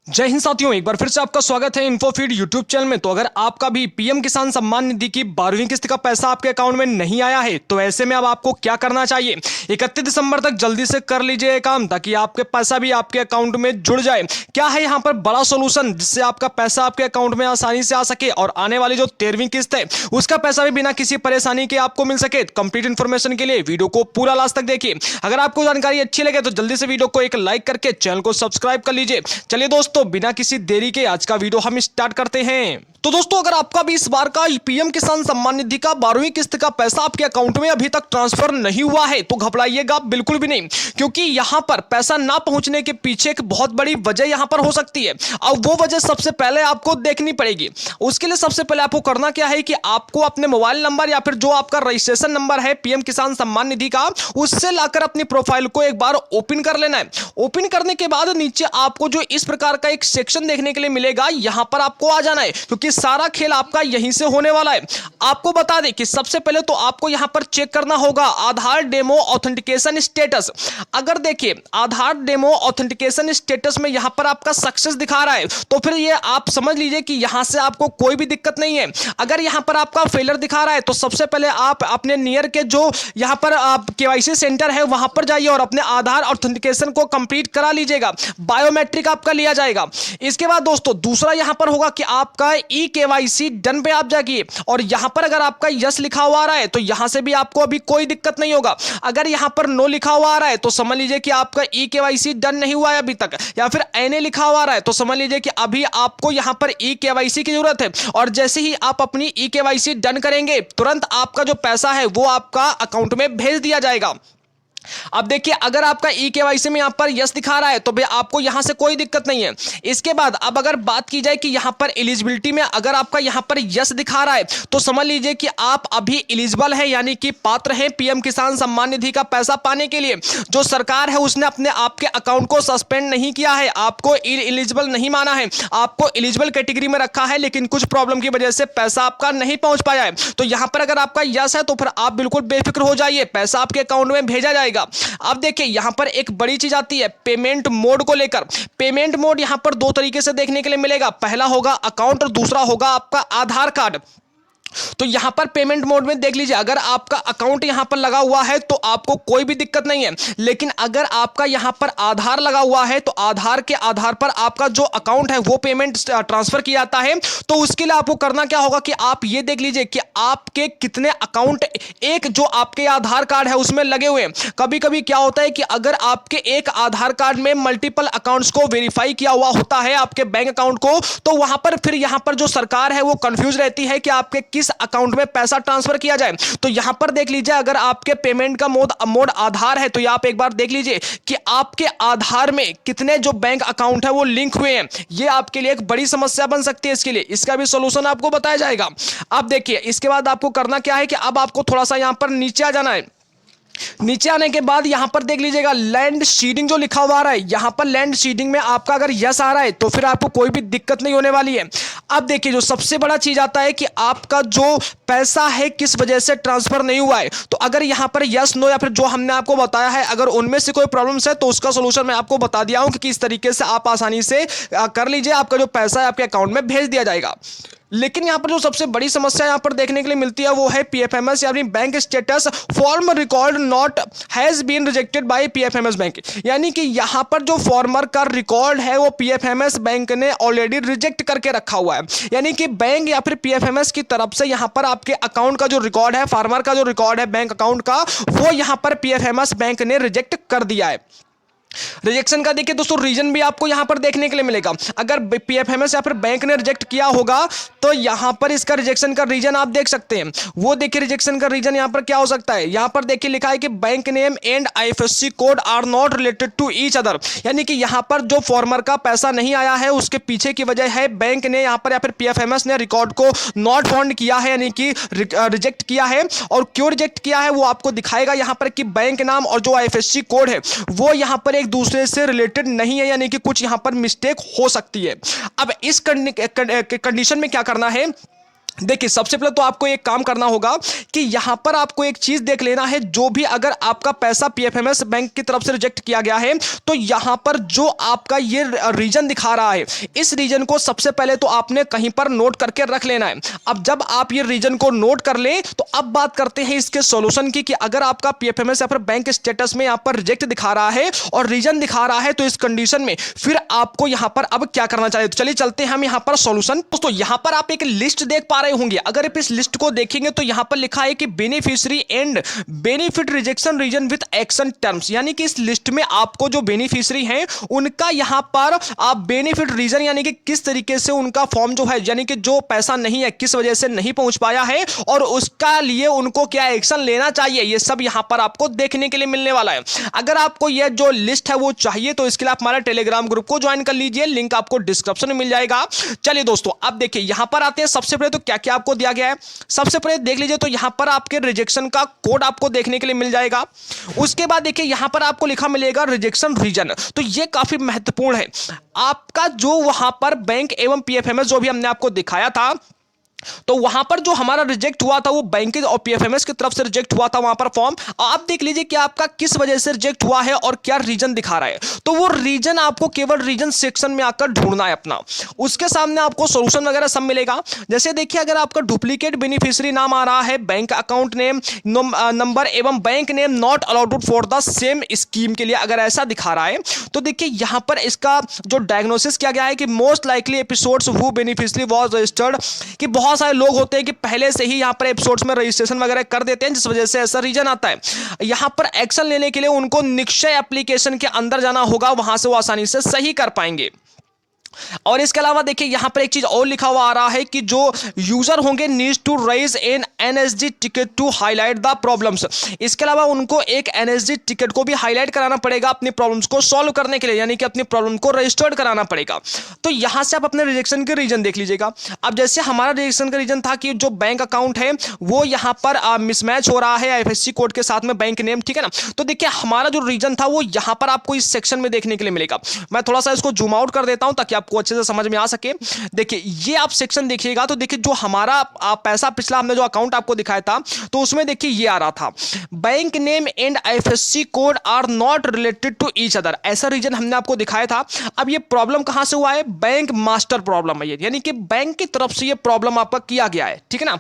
जय हिंद साथियों, एक बार फिर से आपका स्वागत है इन्फोफीड यूट्यूब चैनल में। तो अगर आपका भी पीएम किसान सम्मान निधि की 12वीं किस्त का पैसा आपके अकाउंट में नहीं आया है तो ऐसे में अब आपको क्या करना चाहिए। 31 दिसंबर तक जल्दी से कर लीजिए ये काम ताकि आपके पैसा भी आपके अकाउंट में जुड़ जाए। क्या है यहाँ पर बड़ा सोल्यूशन जिससे आपका पैसा आपके अकाउंट में आसानी से आ सके और आने वाली जो 13वीं किस्त है उसका पैसा भी बिना किसी परेशानी के आपको मिल सके। कंप्लीट इन्फॉर्मेशन के लिए वीडियो को पूरा लास्ट तक देखिए। अगर आपको जानकारी अच्छी लगे तो जल्दी से वीडियो को एक लाइक करके चैनल को सब्सक्राइब कर लीजिए। चलिए दोस्तों, बिना किसी देरी के आज का वीडियो हम स्टार्ट करते हैं। तो दोस्तों, अगर आपका भी इस बार का पीएम किसान सम्मान निधि का 12वीं किस्त का पैसा आपके अकाउंट में अभी तक ट्रांसफर नहीं हुआ है तो घबराइएगा बिल्कुल भी नहीं, क्योंकि यहां पर पैसा ना पहुंचने के पीछे एक बहुत बड़ी वजह यहां पर हो सकती है। अब वो वजह सबसे पहले आपको देखनी पड़ेगी। उसके लिए सबसे पहले आपको करना क्या है कि आपको अपने मोबाइल नंबर या फिर जो आपका रजिस्ट्रेशन नंबर है पीएम किसान सम्मान निधि का, उससे लाकर अपनी प्रोफाइल को एक बार ओपन कर लेना है। ओपन करने के बाद नीचे आपको जो इस प्रकार का एक सेक्शन देखने के लिए मिलेगा, यहां पर आपको आ जाना है क्योंकि सारा खेल आपका यहीं से होने वाला है। आपको बता दें कि सबसे पहले तो आपको यहां पर चेक करना होगा आधार डेमो ऑथेंटिकेशन स्टेटस। अगर देखिए आधार डेमो ऑथेंटिकेशन स्टेटस में यहां पर आपका सक्सेस दिखा रहा है तो फिर ये आप समझ लीजिए कि यहां से आपको कोई भी दिक्कत नहीं है। अगर यहां पर आपका फेलर दिखा रहा है तो सबसे पहले आप अपने नियर के जो यहां पर केवाईसी सेंटर है वहां पर जाइए और अपने आधार ऑथेंटिकेशन को कंप्लीट करा लीजिएगा। बायोमेट्रिक आपका लिया जाएगा। इसके बाद दोस्तों दूसरा यहां पर होगा कि आपका ई केवाईसी डन पे आप जाइए और यहां पर अगर आपका यस लिखा हुआ आ रहा है तो यहां से भी आपको अभी कोई दिक्कत नहीं होगा। अगर यहां पर नो लिखा हुआ आ रहा है तो समझ लीजिए कि आपका ई केवाईसी डन नहीं हुआ है अभी तक, या फिर एनए लिखा हुआ आ रहा है तो समझ लीजिए कि अभी आपको यहां पर ई केवाईसी की जरूरत है। और जैसे ही आप अपनी ई केवाईसी डन करेंगे तुरंत आपका जो पैसा है वो आपका अकाउंट में भेज दिया जाएगा। अब देखिए अगर आपका ई केवाईसी में यहां पर यस दिखा रहा है तो भैया आपको यहां से कोई दिक्कत नहीं है। इसके बाद अब अगर बात की जाए कि यहां पर एलिजिबिलिटी में अगर आपका यहां पर यस दिखा रहा है तो समझ लीजिए कि आप अभी एलिजिबल हैं, यानी कि पात्र हैं पीएम किसान सम्मान निधि का पैसा पाने के लिए। जो सरकार है उसने अपने आपके अकाउंट को सस्पेंड नहीं किया है, आपको एलिजिबल नहीं माना है, आपको एलिजिबल कैटेगरी में रखा है, लेकिन कुछ प्रॉब्लम की वजह से पैसा आपका नहीं पहुंच पाया है। तो यहां पर अगर आपका यस है तो फिर आप बिल्कुल बेफिक्र हो जाइए, पैसा आपके अकाउंट में भेजा जाएगा। अब देखिए यहां पर एक बड़ी चीज आती है पेमेंट मोड को लेकर। पेमेंट मोड यहां पर दो तरीके से देखने के लिए मिलेगा, पहला होगा अकाउंट और दूसरा होगा आपका आधार कार्ड। तो यहां पर पेमेंट मोड में देख लीजिए अगर आपका अकाउंट यहां पर लगा हुआ है तो आपको कोई भी दिक्कत नहीं है, लेकिन अगर आपका यहां पर आधार लगा हुआ है तो आधार के आधार पर आपका जो अकाउंट है वो पेमेंट ट्रांसफर किया जाता है। तो उसके लिए आपको करना क्या होगा कि आप ये देख लीजिए कि आपके कितने अकाउंट एक जो आपके आधार कार्ड है उसमें लगे हुए हैं। कभी कभी क्या होता है कि अगर आपके एक आधार कार्ड में मल्टीपल अकाउंट्स को वेरीफाई किया हुआ होता है आपके बैंक अकाउंट को, तो वहां पर फिर यहां पर जो सरकार है वो कंफ्यूज रहती है कि आपके किस अकाउंट में पैसा ट्रांसफर किया जाए। तो यहां पर देख लीजिए अगर आपके पेमेंट का मोड आधार है तो आप एक बार देख लीजिए कि आपके आधार में कितने जो बैंक अकाउंट है वो लिंक हुए हैं। ये आपके लिए एक बड़ी समस्या बन सकती है। इसके लिए इसका भी सॉल्यूशन आपको बताया जाएगा। अब देखिए इसके बाद आपको करना क्या है कि अब आपको थोड़ा सा यहां पर नीचे आ जाना है। नीचे आने के बाद यहां पर देख लीजिएगा लैंड सीडिंग जो लिखा हुआ आ रहा है, यहां पर लैंड सीडिंग में आपका अगर यस आ रहा है तो फिर आपको कोई भी दिक्कत नहीं होने वाली है। अब देखिए जो सबसे बड़ा चीज आता है कि आपका जो पैसा है किस वजह से ट्रांसफर नहीं हुआ है। तो अगर यहां पर यस नो या फिर जो हमने आपको बताया है अगर उनमें से कोई प्रॉब्लम्स है तो उसका सोल्यूशन मैं आपको बता दिया हूं कि किस तरीके से आप आसानी से कर लीजिए, आपका जो पैसा है आपके अकाउंट में भेज दिया जाएगा। लेकिन यहां पर जो सबसे बड़ी समस्या यहां पर देखने के लिए मिलती है वो है पीएफएमएस यानी bank status form record not has been rejected by PFMS bank. यानी कि यहां पर जो फॉर्मर का रिकॉर्ड है वो पीएफएमएस बैंक ने ऑलरेडी रिजेक्ट करके रखा हुआ है। यानी कि बैंक या फिर पीएफएमएस की तरफ से यहां पर आपके अकाउंट का जो रिकॉर्ड है, फार्मर का जो रिकॉर्ड है बैंक अकाउंट का, वो यहां पर पीएफएमएस बैंक ने रिजेक्ट कर दिया है। रिजेक्शन का देखिए दोस्तों रीजन भी आपको यहां पर देखने के लिए मिलेगा। अगर पीएफएमएस या फिर बैंक ने रिजेक्ट किया होगा तो यहां पर इसका रिजेक्शन का रीजन आप देख सकते हैं। वो देखिए रिजेक्शन का रीजन यहां पर क्या हो सकता है। यहां पर देखिए लिखा है कि bank name and IFSC code are not related to each other. यानी कि यहां पर जो फॉर्मर का पैसा नहीं आया है उसके पीछे की वजह है बैंक ने यहां पर या फिर पीएफएमएस ने रिकॉर्ड को नॉट फाउंड किया है, यानी कि रिजेक्ट किया है। और क्यों रिजेक्ट किया है वो आपको दिखाएगा यहां पर कि बैंक नाम और जो आईएफएससी कोड है वो यहां पर एक दूसरे से रिलेटेड नहीं है, यानी कि कुछ यहां पर मिस्टेक हो सकती है। अब इस कंडीशन में क्या करना है देखिए सबसे पहले तो आपको एक काम करना होगा कि यहां पर आपको एक चीज देख लेना है, जो भी अगर आपका पैसा पीएफएमएस बैंक की तरफ से रिजेक्ट किया गया है तो यहां पर जो आपका ये रीजन दिखा रहा है, इस रीजन को सबसे पहले तो आपने कहीं पर नोट करके रख लेना है। अब जब आप ये रीजन को नोट कर लें तो अब बात करते हैं इसके सॉल्यूशन की, कि अगर आपका पीएफएमएस या फिर बैंक स्टेटस में यहां पर रिजेक्ट दिखा रहा है और रीजन दिखा रहा है, तो इस कंडीशन में फिर आपको यहां पर अब क्या करना चाहिए। तो चलिए चलते हैं हम यहां पर सॉल्यूशन। दोस्तों यहां पर आप एक लिस्ट देख पा रहे होंगे, अगर आप इस लिस्ट को देखेंगे तो यहां पर लिखा है कि beneficiary and benefit rejection reason with action terms, यानी कि इस लिस्ट में आपको जो बेनिफिशियरी हैं उनका यहां पर आप बेनिफिट रीजन यानी कि किस तरीके से उनका फॉर्म जो है, यानी कि जो पैसा नहीं है किस वजह से नहीं पहुंच पाया है और उसका लिए उनको क्या एक्शन लेना चाहिए, ये सब यहां पर आपको देखने के लिए मिलने वाला है। अगर आपको यह जो लिस्ट है वो चाहिए तो इसके लिए आप हमारे टेलीग्राम ग्रुप को ज्वाइन कर लीजिए, लिंक आपको डिस्क्रिप्शन में मिल जाएगा। चलिए दोस्तों अब देखिए यहां पर आते हैं, सबसे पहले तो क्या क्या आपको दिया गया है सबसे पहले देख लीजिए। तो यहां पर आपके रिजेक्शन का कोड आपको देखने के लिए मिल जाएगा। उसके बाद देखिए यहां पर आपको लिखा मिलेगा रिजेक्शन रीजन, तो यह काफी महत्वपूर्ण है। आपका जो वहां पर बैंक एवं पीएफएमएस जो भी हमने आपको दिखाया था, तो वहां पर जो हमारा रिजेक्ट हुआ था वो बैंक और पीएफएमएस की तरफ से रिजेक्ट हुआ था वहां पर फॉर्म। आप देख लीजिए कि आपका किस वजह से रिजेक्ट हुआ है और क्या रीजन दिखा रहा है, तो वो रीजन आपको केवल रीजन सेक्शन में आकर ढूंढना है अपना, उसके सामने आपको सॉल्यूशन वगैरह सब मिलेगा। जैसे देखिए अगर आपका डुप्लीकेट बेनिफिशियरी नाम आ रहा है, बैंक अकाउंट नेम नंबर एवं bank name not allowed for the same scheme के लिए अगर ऐसा दिखा रहा है, तो देखिए यहां पर इसका जो डायग्नोसिस किया गया है कि most likely episodes who beneficiary was registered, कि बहुत सारे लोग होते हैं कि पहले से ही यहां पर एपिसोड्स में रजिस्ट्रेशन वगैरह कर देते हैं, जिस वजह से ऐसा रीजन आता है। यहां पर एक्शन लेने के लिए उनको निक्षय एप्लीकेशन के अंदर जाना होगा, वहां से वो आसानी से सही कर पाएंगे। और इसके अलावा देखिए यहां पर एक चीज और लिखा हुआ आ रहा है कि जो यूजर होंगे needs to raise an NSD ticket to highlight the problems, इसके अलावा उनको एक एनएसडी टिकट को भी हाईलाइट कराना पड़ेगा अपनी प्रॉब्लम्स को सॉल्व करने के लिए, यानी कि अपनी प्रॉब्लम को रजिस्टर्ड कराना पड़ेगा। तो यहां से आप अपने रिजेक्शन के रीजन देख लीजिएगा। अब जैसे हमारा रिजेक्शन का रीजन था कि जो बैंक अकाउंट है वो यहां पर मिसमैच हो रहा है आईएफएससी कोड के साथ में बैंक नेम, ठीक है ना। तो देखिए हमारा जो रीजन था वो यहां पर आपको इस सेक्शन में देखने के लिए मिलेगा। मैं थोड़ा सा इसको जूम आउट कर देता हूं ताकि आपको अच्छे से समझ में आ सके। देखिए ये आप सेक्शन देखिएगा तो देखिए जो हमारा पैसा पिछला हमने जो अकाउंट आपको दिखाया था तो उसमें देखिए ये आ रहा था bank name and IFSC code are not related to each other, ऐसा रीजन हमने आपको दिखाया था। अब ये प्रॉब्लम कहां से हुआ है, बैंक मास्टर प्रॉब्लम है ये, यानी कि बैंक की तरफ से ये प्रॉब्लम आपका किया गया है, ठीक है ना।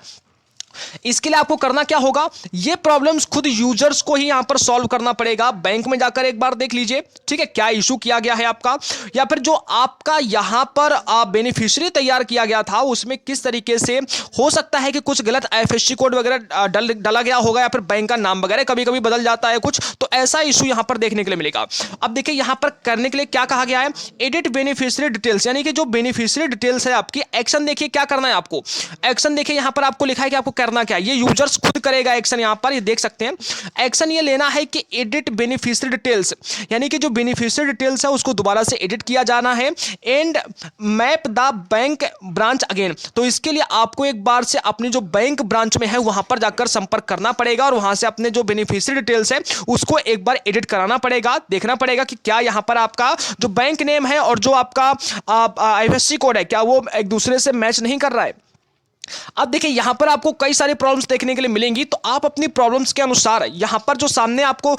इसके लिए आपको करना क्या होगा, ये प्रॉब्लम्स खुद यूजर्स को ही यहां पर सॉल्व करना पड़ेगा। बैंक में जाकर एक बार देख लीजिए, ठीक है, क्या इशू किया गया है आपका, या फिर जो आपका यहां पर बेनिफिशियरी तैयार किया गया था उसमें किस तरीके से हो सकता है कि कुछ गलत आईएफएससी कोड वगैरह डाला गया होगा, या फिर बैंक का नाम वगैरह कभी कभी बदल जाता है कुछ, तो ऐसा इशू यहां पर देखने के लिए मिलेगा। अब देखिए यहां पर करने के लिए क्या कहा गया है, एडिट बेनिफिशियरी डिटेल्स, यानी कि जो बेनिफिशियरी डिटेल्स है आपकी, एक्शन देखिए क्या करना है आपको। एक्शन देखिए यहां पर आपको लिखा है कि आपको करना क्या है, ये यूजर्स खुद करेगा एक्शन, यहां पर ये देख सकते हैं। एक्शन ये लेना है कि एडिट बेनिफिशियरी डिटेल्स, यानी कि जो बेनिफिशियरी डिटेल्स है उसको दोबारा से एडिट किया जाना है। And map the bank branch again, तो इसके लिए आपको एक बार से अपनी जो बैंक ब्रांच में है वहां पर जाकर संपर्क करना पड़ेगा और वहां से अपने जो बेनिफिशियरी डिटेल्स है उसको एक बार एडिट कराना पड़ेगा। देखना पड़ेगा कि क्या यहां पर आपका जो बैंक नेम है और जो आपका आईएफएससी कोड है क्या वो एक दूसरे से मैच नहीं कर रहा है। अब देखिए यहां पर आपको कई सारी प्रॉब्लम्स देखने के लिए मिलेंगी, तो आप अपनी प्रॉब्लम्स के अनुसार यहां पर जो सामने आपको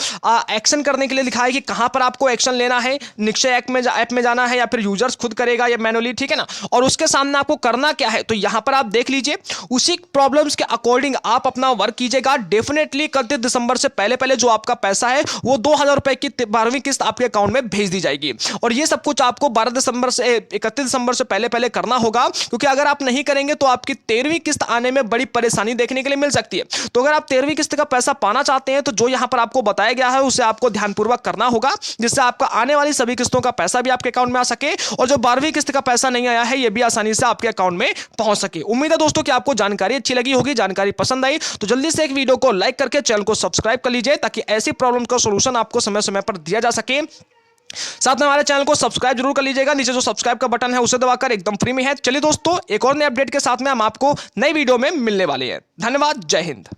एक्शन करने के लिए लिखा है कि कहां पर आपको एक्शन लेना है, निक्षय ऐप में जाना है या फिर यूजर्स खुद करेगा या मैनुअली, ठीक है ना। और उसके सामने आपको करना क्या है, तो यहां पर आप देख लीजिए उसी प्रॉब्लम्स के अकॉर्डिंग आप अपना वर्क कीजिएगा। डेफिनेटली 31 दिसंबर से पहले जो आपका पैसा है वो 2000 रुपए की 12वीं किस्त आपके अकाउंट में भेज दी जाएगी। और ये सब कुछ आपको 12 दिसंबर से 31 दिसंबर से पहले करना होगा, क्योंकि अगर आप नहीं करेंगे तो आपकी 13वीं किस्त आने में बड़ी परेशानी देखने के लिए मिल सकती है। तो अगर आप 13वीं किस्त का पैसा पाना चाहते हैं तो जो यहां पर आपको बताया गया है उसे आपको ध्यानपूर्वक करना होगा, जिससे आपका आने वाली सभी किस्तों का पैसा भी आपके अकाउंट में आ सके और जो 12वीं किस्त का पैसा नहीं आया है यह भी आसानी से आपके अकाउंट में पहुंच सके। उम्मीद है दोस्तों कि आपको जानकारी अच्छी लगी होगी। जानकारी पसंद आई तो जल्दी से एक वीडियो को लाइक करके चैनल को सब्सक्राइब कर लीजिए ताकि ऐसी प्रॉब्लम का सॉल्यूशन आपको समय समय पर दिया जा सके। साथ में हमारे चैनल को सब्सक्राइब जरूर कर लीजिएगा, नीचे जो सब्सक्राइब का बटन है उसे दबाकर एकदम फ्री में है। चलिए दोस्तों एक और नए अपडेट के साथ में हम आपको नई वीडियो में मिलने वाले हैं। धन्यवाद, जय हिंद।